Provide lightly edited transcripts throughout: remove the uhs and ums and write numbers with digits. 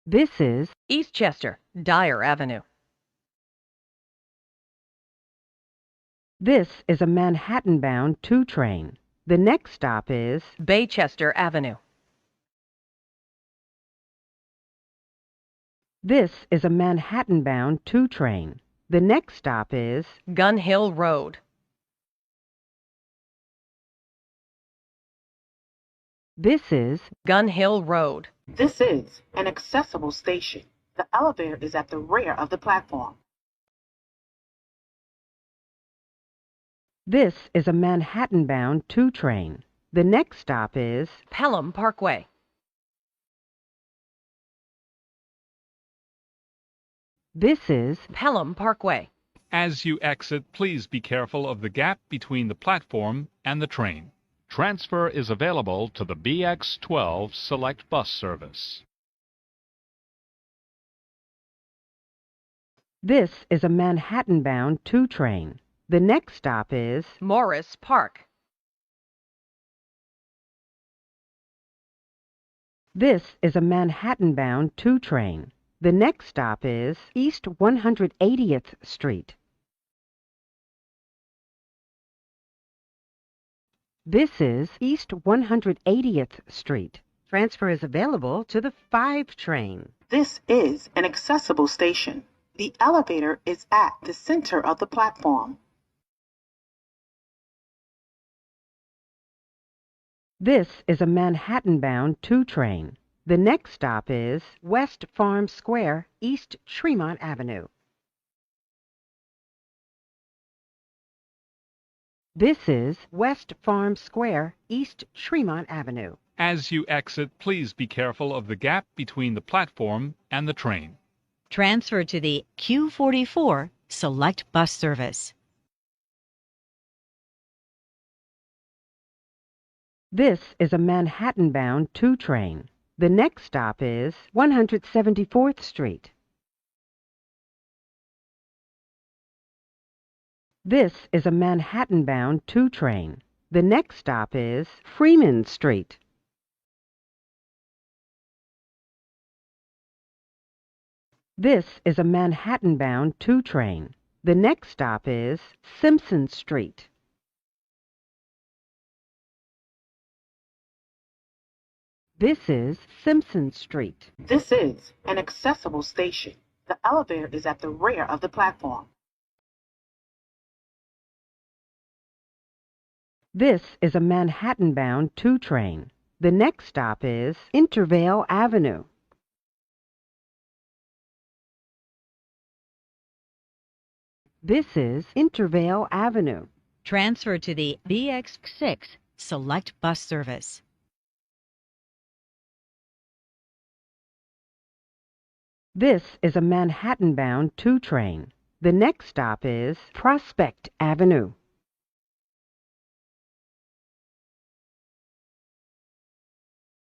This is Eastchester, Dyre Avenue. This is a Manhattan-bound 2 train. The next stop is Baychester Avenue. This is a Manhattan-bound 2 train. The next stop is Gun Hill Road. This is Gun Hill Road. This is an accessible station. The elevator is at the rear of the platform. This is a Manhattan-bound 2 train. The next stop is Pelham Parkway. This is Pelham Parkway. As you exit, please be careful of the gap between the platform and the train. Transfer is available to the BX12 Select Bus Service. This is a Manhattan-bound 2 train. The next stop is Morris Park. This is a Manhattan-bound 2 train. The next stop is East 180th Street. This is East 180th Street. Transfer is available to the 5 train. This is an accessible station. The elevator is at the center of the platform. This is a Manhattan-bound 2 train. The next stop is West Farm Square, East Tremont Avenue. This is West Farm Square, East Tremont Avenue. As you exit, please be careful of the gap between the platform and the train. Transfer to the Q44 Select Bus Service. This is a Manhattan-bound 2 train. The next stop is 174th Street. This is a Manhattan-bound 2 train. The next stop is Freeman Street. This is a Manhattan-bound 2 train. The next stop is Simpson Street. This is Simpson Street. This is an accessible station. The elevator is at the rear of the platform. This is a Manhattan-bound 2 train. The next stop is Intervale Avenue. This is Intervale Avenue. Transfer to the BX6 Select Bus Service. This is a Manhattan-bound 2 train. The next stop is Prospect Avenue.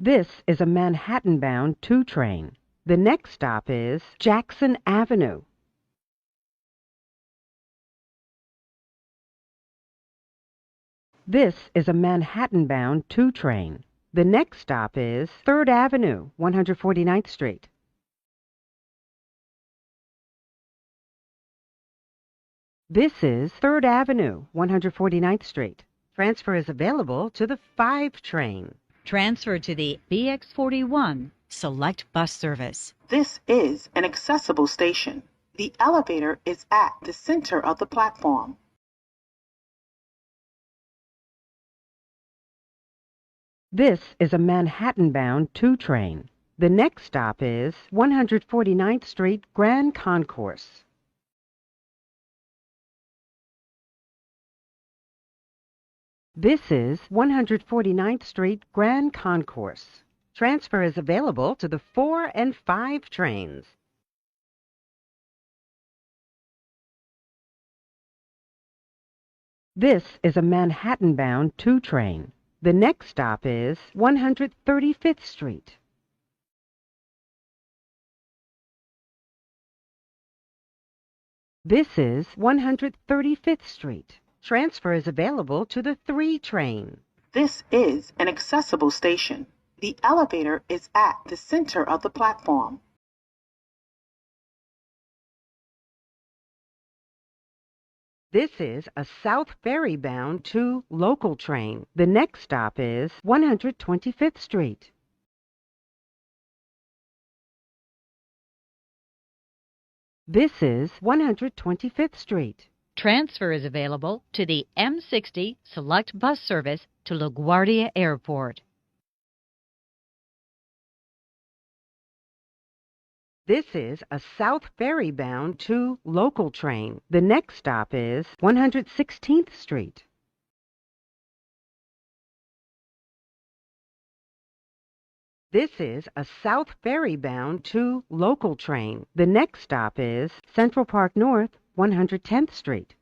This is a Manhattan-bound 2 train. The next stop is Jackson Avenue. This is a Manhattan-bound 2 train. The next stop is 3rd Avenue, 149th Street. This is 3rd Avenue, 149th Street. Transfer is available to the 5 train. Transfer to the BX41 Select Bus Service. This is an accessible station. The elevator is at the center of the platform. This is a Manhattan-bound 2 train. The next stop is 149th Street Grand Concourse. This is 149th Street Grand Concourse. Transfer is available to the 4 and 5 trains. This is a Manhattan-bound 2 train. The next stop is 135th Street. This is 135th Street. Transfer is available to the 3 train. This is an accessible station. The elevator is at the center of the platform. This is a South Ferry bound to local train. The next stop is 125th Street. This is 125th Street. Transfer is available to the M60 Select Bus Service to LaGuardia Airport. This is a South Ferry bound to local train. The next stop is 116th Street. This is a South Ferry bound to local train. The next stop is Central Park North, 110th Street.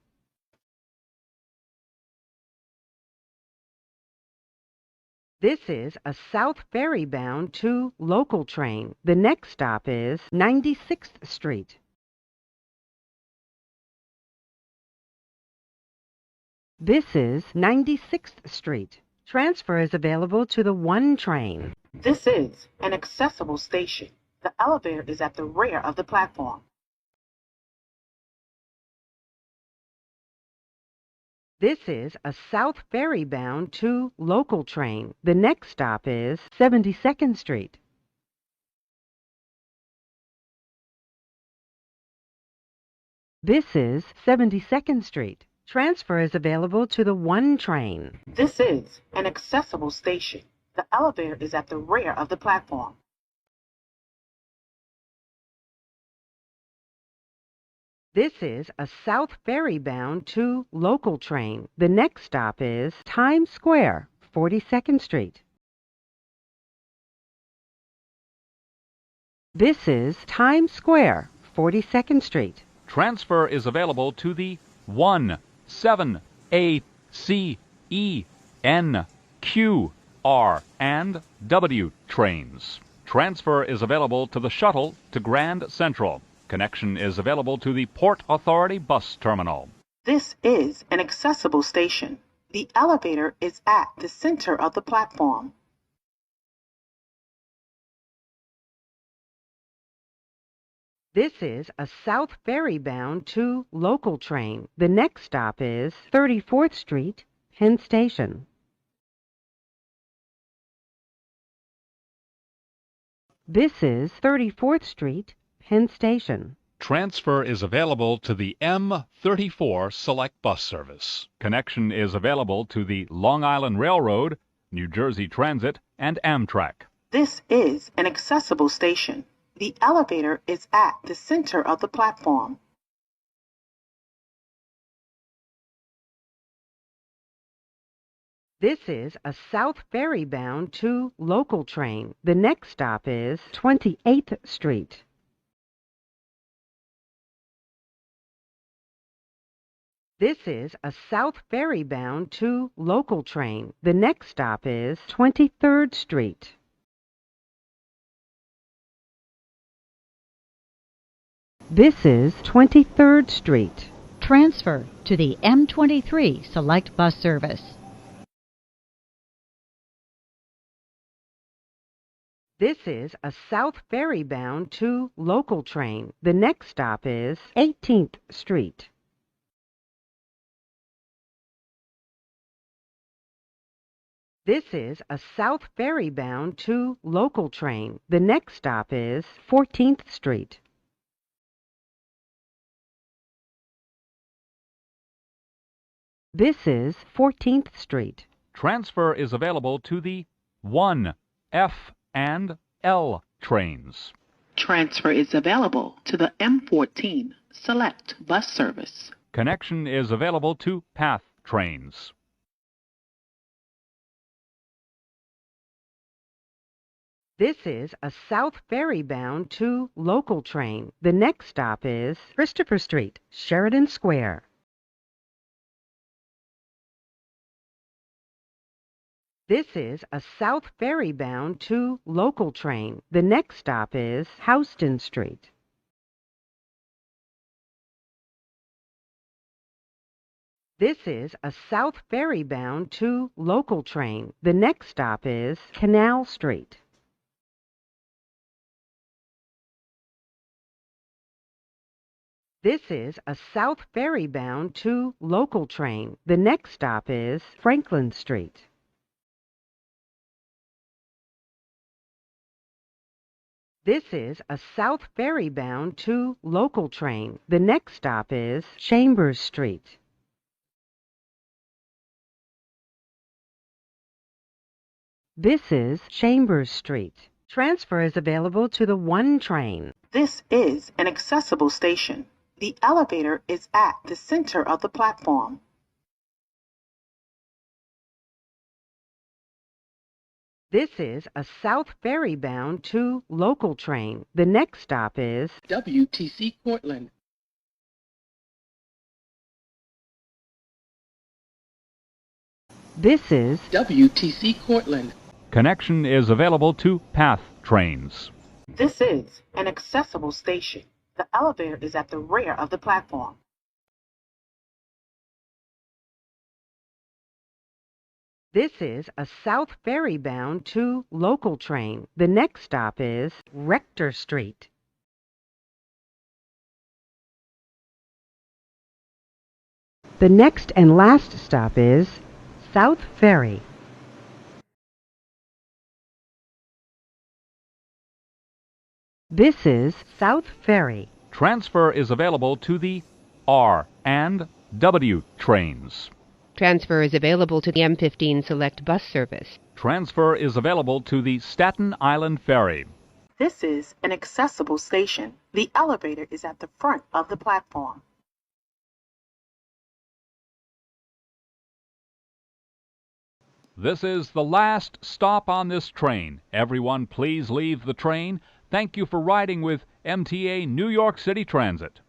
This is a South Ferry bound to local train. The next stop is 96th Street. This is 96th Street. Transfer is available to the 1 train. This is an accessible station. The elevator is at the rear of the platform. This is a South Ferry bound to local train. The next stop is 72nd Street. This is 72nd Street. Transfer is available to the 1 train. This is an accessible station. The elevator is at the rear of the platform. This is a South Ferry bound to local train. The next stop is Times Square, 42nd Street. This is Times Square, 42nd Street. Transfer is available to the 1, 7, A, C, E, N, Q, R, and W trains. Transfer is available to the shuttle to Grand Central. Connection is available to the Port Authority bus terminal. This is an accessible station. The elevator is at the center of the platform. This is a South Ferry bound to local train. The next stop is 34th Street, Penn Station. This is 34th Street, Penn Station. Transfer is available to the M34 Select Bus Service. Connection is available to the Long Island Railroad, New Jersey Transit, and Amtrak. This is an accessible station. The elevator is at the center of the platform. This is a South Ferry bound to local train. The next stop is 28th Street. This is a South Ferry bound to local train. The next stop is 23rd Street. This is 23rd Street. Transfer to the M23 Select Bus Service. This is a South Ferry bound to local train. The next stop is 18th Street. This is a South Ferry bound to local train. The next stop is 14th Street. This is 14th Street. Transfer is available to the 1, F, and L trains. Transfer is available to the M14 Select Bus Service. Connection is available to PATH trains. This is a South Ferry bound to local train. The next stop is Christopher Street, Sheridan Square. This is a South Ferry bound to local train. The next stop is Houston Street. This is a South Ferry bound to local train. The next stop is Canal Street. This is a South Ferry bound to local train. The next stop is Franklin Street. This is a South Ferry bound to local train. The next stop is Chambers Street. This is Chambers Street. Transfer is available to the 1 train. This is an accessible station. The elevator is at the center of the platform. This is a South Ferry bound to local train. The next stop is WTC Cortlandt. This is WTC Cortlandt. Connection is available to PATH trains. This is an accessible station. The elevator is at the rear of the platform. This is a South Ferry bound to local train. The next stop is Rector Street. The next and last stop is South Ferry. This is South Ferry. Transfer is available to the R and W trains. Transfer is available to the M15 Select Bus Service. Transfer is available to the Staten Island Ferry. This is an accessible station. The elevator is at the front of the platform. This is the last stop on this train. Everyone please leave the train. Thank you for riding with MTA New York City Transit.